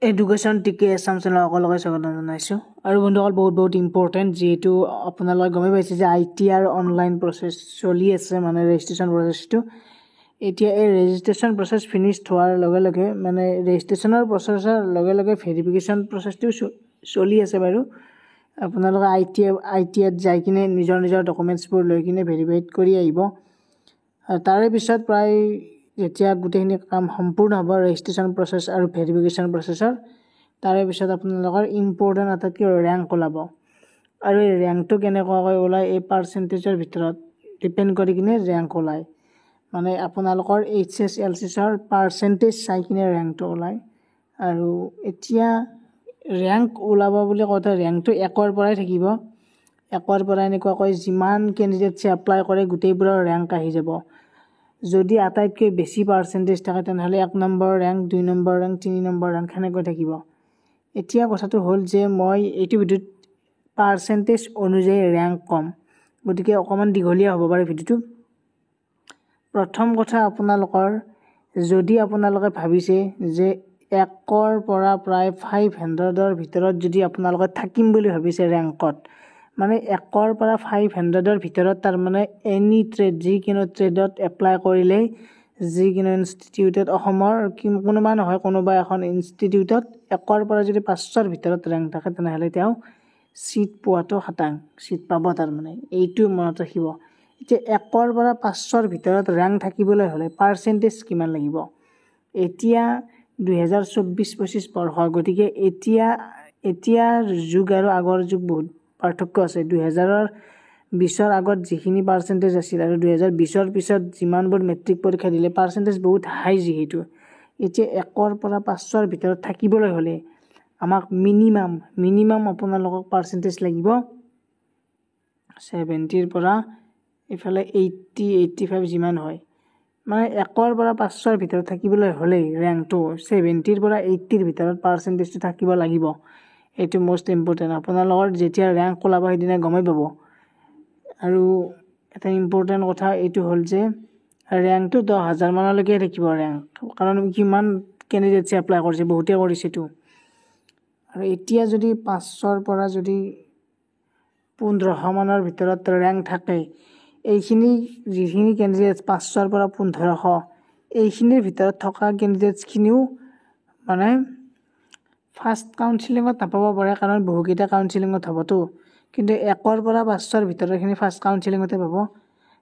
Education টিকে এছাম চেনেলৰ সকলোকে স্বাগতম জনাইছোঁ। আৰু বন্ধুসকল বহুত ইম্পৰ্টেণ্ট, যিহেতু আপোনালোকে গমেই পাইছে যে ITR অনলাইন প্ৰচেছ চলি আছে, মানে ৰেজিষ্ট্ৰেশ্যন প্ৰচেছটো। এতিয়া এই ৰেজিষ্ট্ৰেশ্যন প্ৰচেছ ফিনিছ হোৱাৰ লগে লগে মানে ৰেজিষ্ট্ৰেশ্যনৰ প্ৰচেছৰ লগে লগে ভেৰিফিকেশ্যন প্ৰচেছটোও চলি আছে বাৰু। আপোনালোকে ITRত যাই কিনে নিজৰ ডকুমেণ্টছবোৰ লৈ কিনে ভেৰিফাইড কৰি আহিব। আৰু তাৰে পিছত প্ৰায় যেতিয়া গোটেইখিনি কাম সম্পূৰ্ণ হ'ব ৰেজিষ্ট্ৰেশ্যন প্ৰচেছ আৰু ভেৰিফিকেশ্যন প্ৰচেছৰ, তাৰে পিছত আপোনালোকৰ ইম্পৰ্টেণ্ট আটাইতকৈ ৰেংক ওলাব। আৰু এই ৰেংকটো কেনেকুৱাকৈ ওলায়, এই পাৰ্চেণ্টেজৰ ভিতৰত ডিপেণ্ড কৰি কিনে ৰেংক ওলায়। মানে আপোনালোকৰ HSLCৰ পাৰ্চেণ্টেজ চাই কিনে ৰেংকটো ওলায়। আৰু এতিয়া ৰেংক ওলাব বুলি কওঁতে ৰেংকটো 1ৰ পৰাই থাকিব। 1ৰ পৰা এনেকুৱাকৈ যিমান কেণ্ডিডেটছে এপ্লাই কৰে গোটেইবোৰৰ ৰেংক আহি যাব। যদি আটাইতকৈ বেছি পাৰ্চেণ্টেজ থাকে তেনেহ'লে 1 number rank, 2 number rank, 3 number rank সেনেকৈ থাকিব। এতিয়া কথাটো হ'ল যে মই এইটো ভিডিঅ'ত পাৰ্চেণ্টেজ অনুযায়ী ৰেংক কম, গতিকে অকণমান দীঘলীয়া হ'ব পাৰে ভিডিঅ'টো। প্ৰথম কথা, যদি আপোনালোকে ভাবিছে যে 1ৰ পৰা প্ৰায় 500ৰ ভিতৰত যদি আপোনালোকে থাকিম বুলি ভাবিছে ৰেংকত, মানে 1ৰ পৰা 500ৰ ভিতৰত তাৰমানে এনি ট্ৰেড, যিকোনো ট্ৰেডত এপ্লাই কৰিলেই যিকোনো ইনষ্টিটিউটত, অসমৰ কোনোবা নহয় কোনোবা এখন ইনষ্টিটিউটত 1ৰ পৰা যদি 500ৰ ভিতৰত ৰেংক থাকে তেনেহ'লে তেওঁ ছিট পোৱাটো খাটাং, ছিট পাব তাৰমানে। এইটো মনত ৰাখিব। এতিয়া 1ৰ পৰা 500ৰ ভিতৰত ৰেংক থাকিবলৈ হ'লে পাৰ্চেণ্টেজ কিমান লাগিব? এতিয়া 2024-25 বৰ্ষ, গতিকে এতিয়াৰ যুগ আৰু আগৰ যুগ বহুত পাৰ্থক্য আছে। 2020ৰ আগত যিখিনি পাৰ্চেণ্টেজ আছিল আৰু 2020ৰ পিছত যিমানবোৰ মেট্ৰিক পৰীক্ষা দিলে পাৰ্চেণ্টেজ বহুত হাই। যিহেতু এতিয়া 1ৰ পৰা 500ৰ ভিতৰত থাকিবলৈ হ'লে আমাক মিনিমাম আপোনালোকক পাৰ্চেণ্টেজ লাগিব 70ৰ পৰা এইফালে 80-85 যিমান হয়। মানে 1ৰ পৰা 500ৰ ভিতৰত থাকিবলৈ হ'লে ৰেংকটো 70ৰ পৰা 80ৰ ভিতৰত পাৰ্চেণ্টেজটো থাকিব লাগিব। এইটো মষ্ট ইম্পৰ্টেণ্ট। আপোনালোকৰ যেতিয়া ৰেংক ওলাব সেইদিনা গমেই পাব। আৰু এটা ইম্পৰ্টেণ্ট কথা এইটো হ'ল যে ৰেংকটো 10,000 মানলৈকে থাকিব ৰেংক, কাৰণ কিমান কেণ্ডিডেটছে এপ্লাই কৰিছে, বহুতে কৰিছেতো। আৰু এতিয়া যদি 500ৰ পৰা যদি 1500 মানৰ ভিতৰত ৰেংক থাকে, যিখিনি কেণ্ডিডেটছ 500ৰ পৰা 1500 এইখিনিৰ ভিতৰত থকা কেণ্ডিডেটছখিনিও মানে ফাৰ্ষ্ট কাউন্সিলিঙত নাপাব পাৰে, কাৰণ বহুকেইটা কাউন্সিলিঙত হ'বতো। কিন্তু 1ৰ পৰা 500ৰ ভিতৰৰখিনি ফাৰ্ষ্ট কাউন্সিলিঙতে পাব।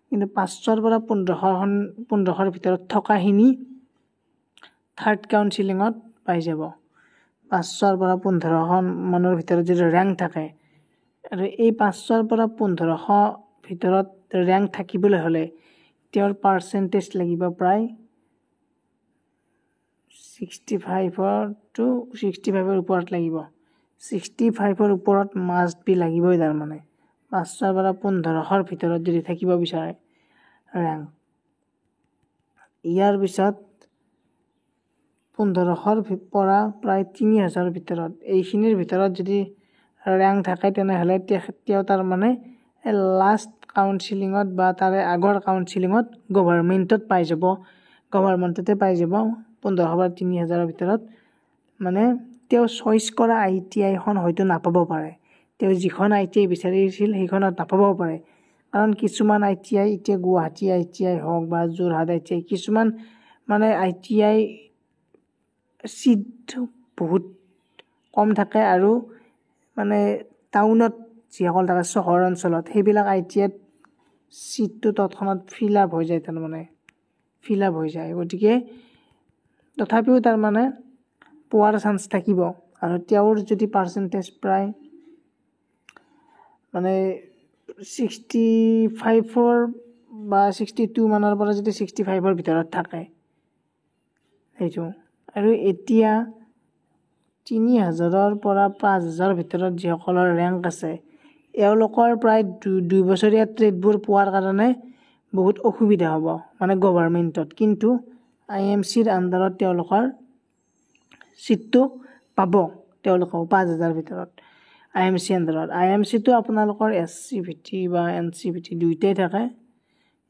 কিন্তু 500ৰ পৰা 1500ৰ ভিতৰত থকাখিনি থাৰ্ড কাউন্সিলিঙত পাই যাব। 500ৰ পৰা 1500 মানৰ ভিতৰত যদি ৰেংক থাকে, আৰু এই 500ৰ পৰা 1500 ভিতৰত ৰেংক থাকিবলৈ হ'লে তেওঁৰ পাৰ্চেণ্টেজ লাগিব প্ৰায় 65ৰ ওপৰত লাগিব। 65ৰ ওপৰত মাষ্ট বি লাগিবই তাৰমানে 500ৰ পৰা 1500ৰ ভিতৰত যদি থাকিব বিচাৰে ৰেংক। ইয়াৰ পিছত 1500ৰ পৰা প্ৰায় 3000ৰ ভিতৰত, এইখিনিৰ ভিতৰত যদি ৰেংক থাকে তেনেহ'লে তেওঁ তাৰমানে লাষ্ট কাউন্সিলিঙত বা তাৰে আগৰ কাউন্সিলিঙত গভৰ্ণমেণ্টতে পাই যাব 1500 পৰা 3000ৰ ভিতৰত। মানে তেওঁ চইচ কৰা ITIখন হয়তো নাপাব পাৰে, তেওঁ যিখন ITI বিচাৰিছিল সেইখনত নাপাবও পাৰে। কাৰণ কিছুমান ITI, এতিয়া গুৱাহাটী ITI হওক বা যোৰহাট ITI, কিছুমান মানে ITI ছিট বহুত কম থাকে, আৰু মানে টাউনত যিসকল থাকে চহৰ অঞ্চলত সেইবিলাক ITIত ছিটটো তৎক্ষণাত ফিল আপ হৈ যায়। গতিকে তথাপিও তাৰমানে পোৱাৰ চান্স থাকিব। আৰু তেওঁৰ যদি পাৰ্চেণ্টেজ প্ৰায় মানে 65 বা 62 মানৰ পৰা যদি 65ৰ ভিতৰত থাকে সেইটো। আৰু এতিয়া 3000ৰ পৰা 5000ৰ ভিতৰত যিসকলৰ ৰেংক আছে, এওঁলোকৰ প্ৰায় 2 বছৰীয়া ট্ৰেডবোৰ পোৱাৰ কাৰণে বহুত অসুবিধা হ'ব মানে গভৰ্ণমেণ্টত। কিন্তু IMCৰ আণ্ডাৰত তেওঁলোকৰ ছিটটো পাব, তেওঁলোকেও 5000ৰ ভিতৰত IMC আণ্ডাৰত। IMCটো আপোনালোকৰ SCVT বা NCVT দুয়োটাই থাকে।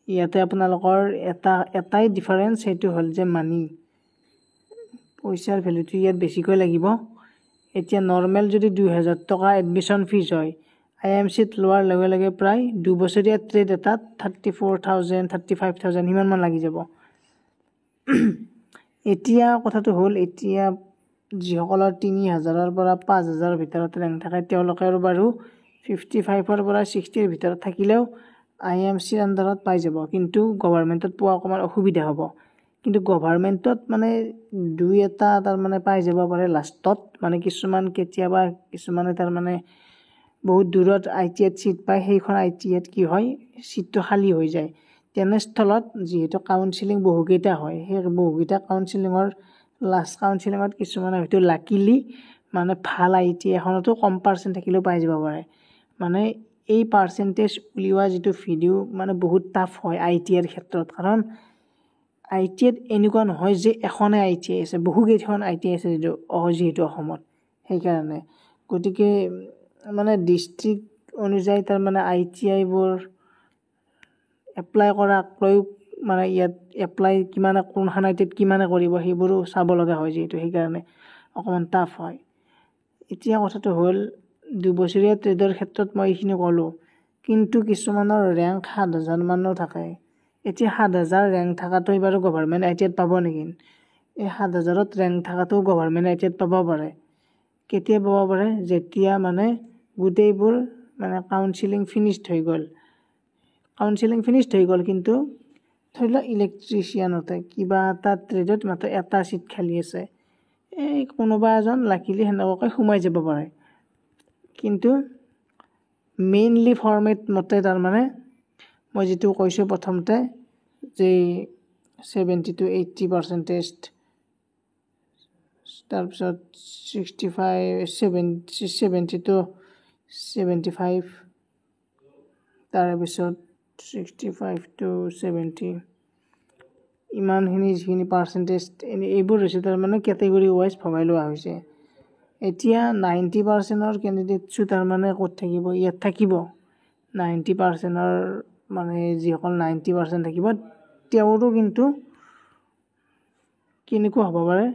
ইয়াতে আপোনালোকৰ এটাই ডিফাৰেঞ্চ, সেইটো হ'ল যে মানি পইচাৰ ভেলুটো ইয়াত বেছিকৈ লাগিব এতিয়া নৰ্মেল যদি 2000 টকা এডমিশ্যন ফিজ হয় IMCত লোৱাৰ লগে লগে প্ৰায় 2 বছৰীয়া ট্ৰেড এটাত 34,000 35,000 হিমান মান লাগি যাব এতিয়া কথাটো হ'ল এতিয়া যিসকলৰ 3000ৰ পৰা 5000ৰ ভিতৰত ৰেংক থাকে তেওঁলোকে আৰু বাৰু 55ৰ পৰা 60ৰ ভিতৰত থাকিলেও IMCৰ আন্ডাৰত পাই যাব কিন্তু গভৰ্ণমেণ্টত পোৱা অকমান অসুবিধা হ'ব কিন্তু গভৰ্ণমেণ্টত মানে দুই এটা তাৰ মানে পাই যাব পাৰে লাষ্টত মানে কিছুমান কেতিয়াবা কিছুমানে তাৰ মানে বহুত দূৰত ITত সিট পায় সেইখন ITত কি হয় সিটটো খালি হৈ যায় তেনেস্থলত যেহেতু কাউন্সেলিং বহুকেইটা হয় সেই বহুকেইটা কাউন্সেলিঙৰ লাষ্ট কাউন্সেলিঙত কিছুমানে হয়তো লাকিলি মানে ভাল IT এখনতো কম পাৰ্চেন্ট থাকিলেও পাই যাব পাৰে মানে এই পাৰ্চেন্টেজ উলিওৱা যেটো ভিডিও মানে বহুত টাফ হয় ITৰ ক্ষেত্ৰত কাৰণ ITত এনেকুৱা নহয় যে এখনে IT আছে বহুকেইখন IT আছে যেটো অসমত সেইকাৰণে গতিকে মানে ডিস্ট্ৰিক্ট অনুযায়ী তাৰ মানে ITI বোৰ এপ্লাই কৰাক লৈ মানে ইয়াত এপ্লাই কিমানে কোনখন ITত কিমানে কৰিব সেইবোৰো চাব লগা হয় যেটো সেইকাৰণে অকমান টাফ হয় এতিয়া কথাটো হ'ল 2 বছৰীয়া ট্ৰেডৰ ক্ষেত্ৰত মই এইখিনি ক'লো কিন্তু কিছুমানৰ ৰেংক 7000 মানও থাকে এতিয়া 7000 ৰেংক থাকাটো বাৰু গভৰ্ণমেণ্ট ITত পাব নেকি এই 7000ত ৰেংক থাকাটো গভৰ্ণমেণ্ট ITত পাব পাৰে কেতিয়া পাব পাৰে যেতিয়া মানে গুটেইবোৰ মানে কাউন্সেলিং ফিনিশড হৈ গ'ল কিন্তু ধৰিলা ইলেক্ট্ৰিচিয়ানতে কিবা এটা ট্ৰেডত মাত্ৰ এটা সিট খালি আছে এই কোনোবা এজন লাকিলি হেনকৈ সোমাই যাব পাৰে কিন্তু মেইনলি ফৰ্মেট মতে তাৰ মানে মই যেটো কৈছো প্ৰথমতে যে 70 to 80% তাৰপিছত 70 to 75 তাৰপিছত 65 to 70 ইমানখিনি যিখিনি পাৰ্চেন্টেজ এইবোৰ হৈছে তাৰ মানে ক্যাটাগৰী ওয়াইজ ভগাই লোৱা হৈছে এতিয়া 90%ৰ ক্যান্ডিডেটছু তাৰ মানে ক'ত থাকিব ইয়াত থাকিব 90%ৰ মানে যিসকল 90% থাকিব তেওঁৰো কিন্তু কেনেকুৱা হ'ব পাৰে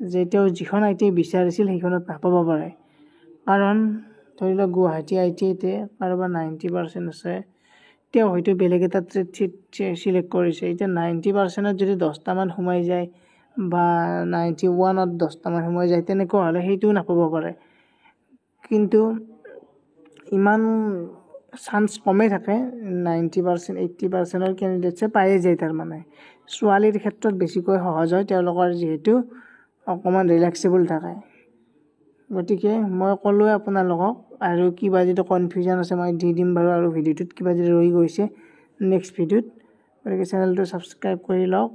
যে তেওঁ যিখন IT বিচাৰিছিল সেইখনত নাপাব পাৰে কাৰণ ধৰিলা গুৱাহাটী ITতে কাৰোবাৰ 90% আছে তেওঁ হয়তো বেলেগ এটা ট্ৰেড সিলেক্ট কৰিছে এতিয়া 90%ত যদি 10টা মান সোমাই যায় বা 91ত 10টা মান সোমাই যায় তেনেকুৱা হলে হেইটো নাপাব পাৰে কিন্তু ইমান চান্স কমে থাকে 90% 80%ৰ ক্যান্ডিডেটছে পায়ে যায় তাৰ মানে সোৱালিৰ ক্ষেত্ৰত বেছিকৈ সহজ হয় তেওঁলোকৰ যেহেতু অকমান ৰিলেক্সেবল থাকে গতিকে মই ক'লোৱে আপোনালোকক আৰু কিবা যদি কনফিউজন আছে মই দি দিম বাৰু আৰু ভিডিওটোত কিবা যদি ৰৈ গৈছে নেক্সট ভিডিওত গতিকে চেনেলটো সাবস্ক্ৰাইব কৰি লওক